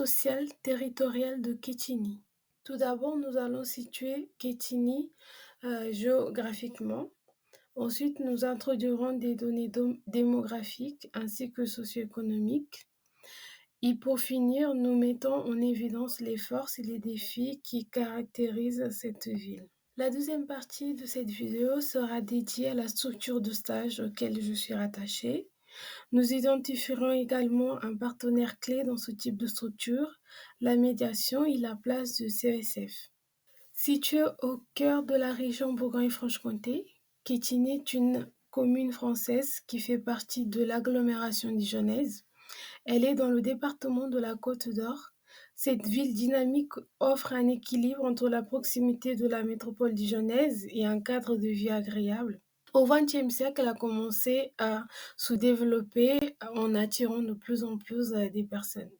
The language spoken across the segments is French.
social territorial de Kétini. Tout d'abord, nous allons situer Kétini géographiquement. Ensuite, nous introduirons des données démographiques ainsi que socio-économiques. Et pour finir, nous mettons en évidence les forces et les défis qui caractérisent cette ville. La deuxième partie de cette vidéo sera dédiée à la structure de stage auquel je suis rattachée. Nous identifierons également un partenaire clé dans ce type de structure, la médiation et la place de CSF. Située au cœur de la région Bourgogne-Franche-Comté, Quétigny est une commune française qui fait partie de l'agglomération dijonnaise. Elle est dans le département de la Côte d'Or. Cette ville dynamique offre un équilibre entre la proximité de la métropole dijonnaise et un cadre de vie agréable. Au XXe siècle, elle a commencé à se développer en attirant de plus en plus des personnes.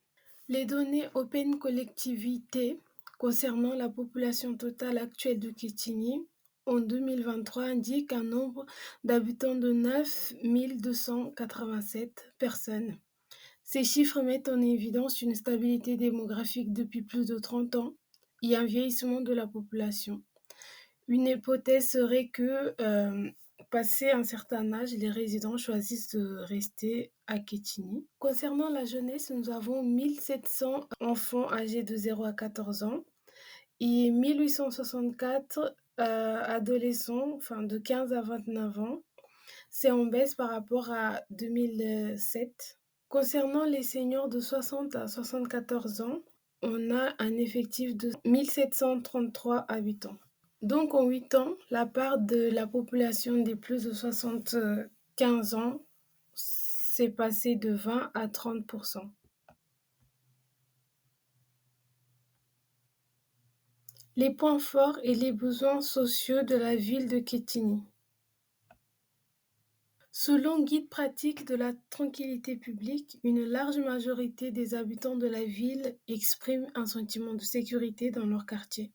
Les données Open Collectivité concernant la population totale actuelle de Quétigny en 2023 indiquent un nombre d'habitants de 9 287 personnes. Ces chiffres mettent en évidence une stabilité démographique depuis plus de 30 ans et un vieillissement de la population. Une hypothèse serait que, passé un certain âge, les résidents choisissent de rester à Quétigny. Concernant la jeunesse, nous avons 1700 enfants âgés de 0 à 14 ans et 1864 adolescents, enfin de 15 à 29 ans. C'est en baisse par rapport à 2007. Concernant les seniors de 60 à 74 ans, on a un effectif de 1733 habitants. Donc en 8 ans, la part de la population des plus de 75 ans s'est passée de 20 à 30%. Les points forts et les besoins sociaux de la ville de Quétigny. Selon Guide pratique de la tranquillité publique, une large majorité des habitants de la ville expriment un sentiment de sécurité dans leur quartier.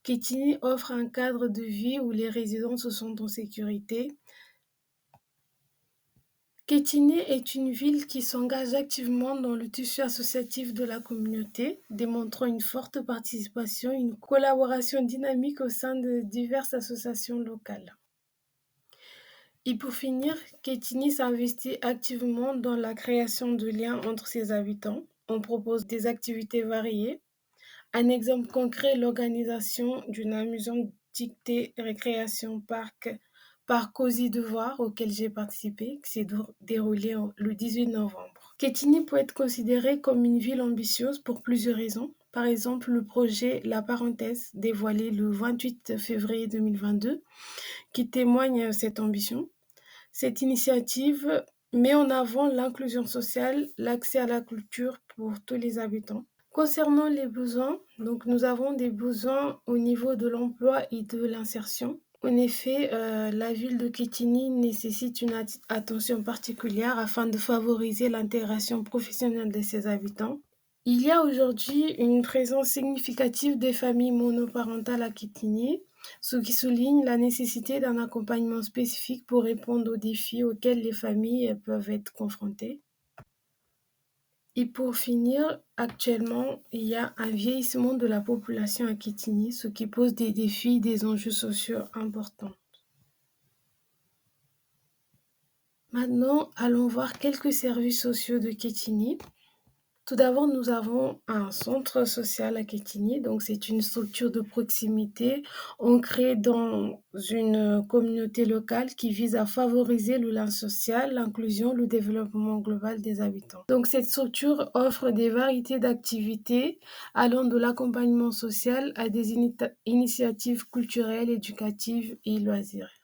Quétigny offre un cadre de vie où les résidents se sentent en sécurité. Quétigny est une ville qui s'engage activement dans le tissu associatif de la communauté, démontrant une forte participation et une collaboration dynamique au sein de diverses associations locales. Et pour finir, Quétigny s'investit activement dans la création de liens entre ses habitants. On propose des activités variées. Un exemple concret, l'organisation d'une amusante dictée récréation par Cosy Devoir auquel j'ai participé, qui s'est déroulé le 18 novembre. Quétigny peut être considérée comme une ville ambitieuse pour plusieurs raisons. Par exemple, le projet La Parenthèse, dévoilé le 28 février 2022, qui témoigne cette ambition. Cette initiative met en avant l'inclusion sociale, l'accès à la culture pour tous les habitants. Concernant les besoins, donc nous avons des besoins au niveau de l'emploi et de l'insertion. En effet, la ville de Quétigny nécessite une attention particulière afin de favoriser l'intégration professionnelle de ses habitants. Il y a aujourd'hui une présence significative des familles monoparentales à Quétigny, ce qui souligne la nécessité d'un accompagnement spécifique pour répondre aux défis auxquels les familles peuvent être confrontées. Et pour finir, actuellement, il y a un vieillissement de la population à Quétigny, ce qui pose des défis et des enjeux sociaux importants. Maintenant, allons voir quelques services sociaux de Quétigny. Tout d'abord, nous avons un centre social à Quétigny, donc c'est une structure de proximité ancrée dans une communauté locale qui vise à favoriser le lien social, l'inclusion, le développement global des habitants. Donc cette structure offre des variétés d'activités allant de l'accompagnement social à des initiatives culturelles, éducatives et loisirs.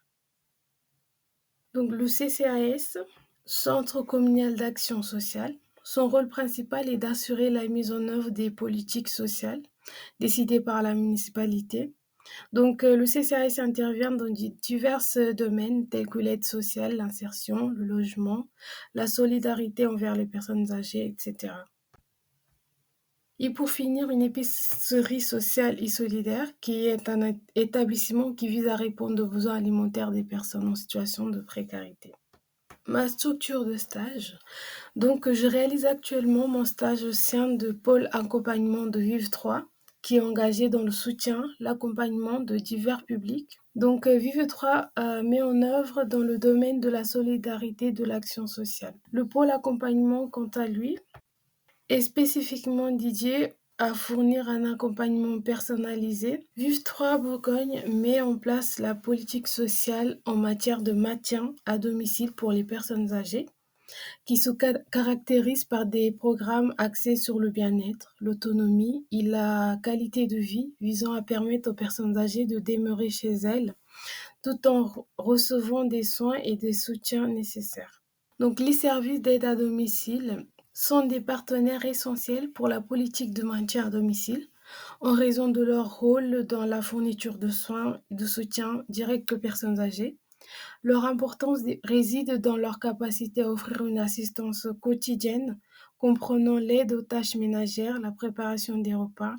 Donc le CCAS, Centre communal d'action sociale, son rôle principal est d'assurer la mise en œuvre des politiques sociales décidées par la municipalité. Donc, le CCAS intervient dans divers domaines tels que l'aide sociale, l'insertion, le logement, la solidarité envers les personnes âgées, etc. Et pour finir, une épicerie sociale et solidaire qui est un établissement qui vise à répondre aux besoins alimentaires des personnes en situation de précarité. Ma structure de stage. Donc, je réalise actuellement mon stage au sein de pôle accompagnement de Vive 3, qui est engagé dans le soutien, l'accompagnement de divers publics. Donc, Vive 3 met en œuvre dans le domaine de la solidarité et de l'action sociale. Le pôle accompagnement, quant à lui, est spécifiquement dédié à fournir un accompagnement personnalisé. Vive 3 Bourgogne met en place la politique sociale en matière de maintien à domicile pour les personnes âgées qui se caractérise par des programmes axés sur le bien-être, l'autonomie et la qualité de vie, visant à permettre aux personnes âgées de demeurer chez elles tout en recevant des soins et des soutiens nécessaires. Donc, les services d'aide à domicile sont des partenaires essentiels pour la politique de maintien à domicile en raison de leur rôle dans la fourniture de soins et de soutien direct aux personnes âgées. Leur importance réside dans leur capacité à offrir une assistance quotidienne comprenant l'aide aux tâches ménagères, la préparation des repas,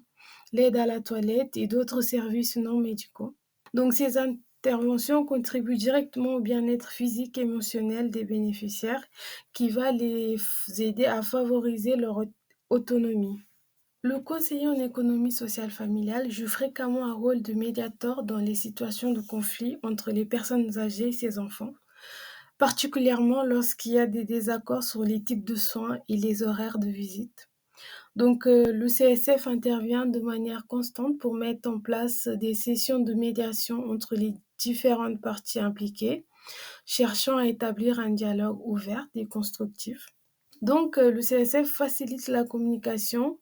l'aide à la toilette et d'autres services non médicaux. Donc ces interventions contribuent directement au bien-être physique et émotionnel des bénéficiaires qui va les aider à favoriser leur autonomie. Le conseiller en économie sociale familiale joue fréquemment un rôle de médiateur dans les situations de conflit entre les personnes âgées et ses enfants, particulièrement lorsqu'il y a des désaccords sur les types de soins et les horaires de visite. Donc, le CSF intervient de manière constante pour mettre en place des sessions de médiation entre les différentes parties impliquées, cherchant à établir un dialogue ouvert et constructif. Donc, le CSF facilite la communication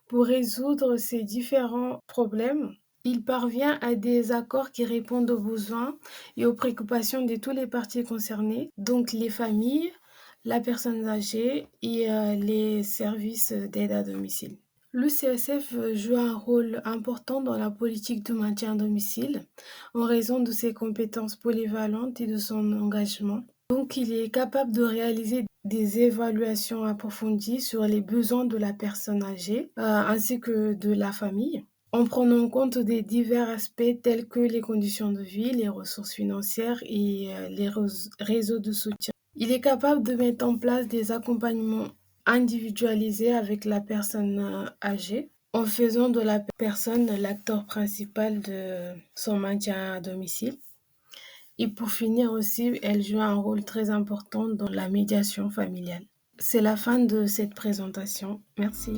pour résoudre ces différents problèmes. Il parvient à des accords qui répondent aux besoins et aux préoccupations de tous les parties concernées, donc les familles, la personne âgée et les services d'aide à domicile. Le CSF joue un rôle important dans la politique de maintien à domicile en raison de ses compétences polyvalentes et de son engagement. Donc, il est capable de réaliser des évaluations approfondies sur les besoins de la personne âgée ainsi que de la famille, en prenant en compte des divers aspects tels que les conditions de vie, les ressources financières et les réseaux de soutien. Il est capable de mettre en place des accompagnements individualisés avec la personne âgée, en faisant de la personne l'acteur principal de son maintien à domicile. Et pour finir aussi, elle joue un rôle très important dans la médiation familiale. C'est la fin de cette présentation. Merci.